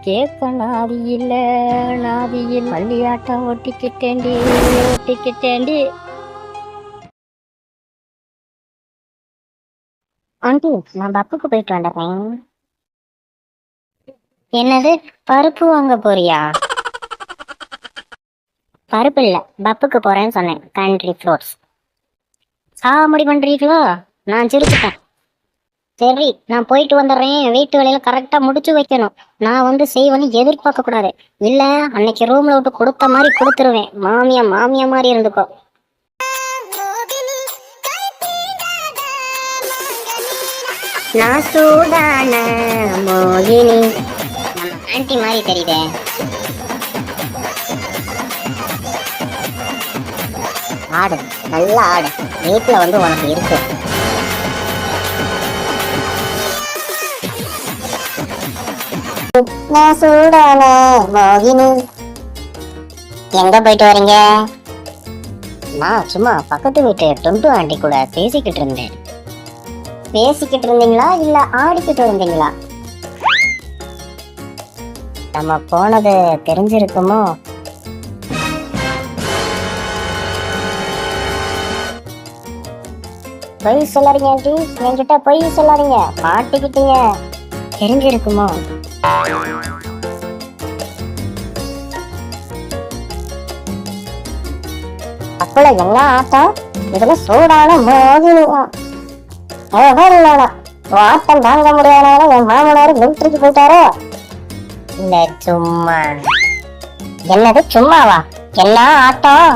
கேட்க நாதியில் பள்ளியாட்டம் ஒட்டிக்கிட்டேண்டி. ஆண்டி, நான் பப்புக்கு போயிட்டு வந்துடுறேன். என்னது, பருப்பு வாங்க போறியா? பருப்பு இல்ல, பப்புக்கு போறேன்னு சொன்னேன். கண்ட்ரி ஃப்ரூட்ஸ் சாகுபடி பண்றீங்களோ? நான் சிரிச்சுட்டேன். சரி, நான் போயிட்டு வந்துடுறேன். வீட்டு வேலையில கரெக்டா முடிச்சு வைக்கணும். நான் செய்வேன்னு எதிர்பார்க்க கூடாது. இல்ல, அன்னைக்கு ரூம்ல விட்டு கொடுத்த மாதிரி கொடுத்துருவேன். மாமியா மாதிரி இருந்துக்கோ. நான் சூடான மோகினி. நம்ம ஆன்டி மாதிரி தெரியுதே. ஆடு, நல்லா ஆடு. வீட்டுல உனக்கு இருக்கு. நான் சூடான மோகினி. எங்க போயிட்டு வரீங்க? நான் சும்மா பக்கத்து வீட்டு டொண்டு ஆண்டி கூட பேசிக்கிட்டு இருந்தேன். பேசிக்கிட்டு இருந்தீங்களா இல்ல ஆடிக்கிட்டு இருந்தீங்களா? நம்ம போனது தெரிஞ்சிருக்குமோ? பொய் சொல்லாதீங்க ஆண்டி, என்கிட்ட பொய் சொல்லாதீங்க. மாட்டிக்கிட்டீங்க. தெரிஞ்சிருக்குமோ? அப்பல எல்லாம் ஆட்டம். இதுல சூடான மோகினி. ஆட்டம் தாங்க முடியாதனால என் மாமனார் மிலிட்டரிக்கு போயிட்டாரோ? இல்ல, சும்மா. என்னது சும்மாவா? என்ன ஆட்டம்?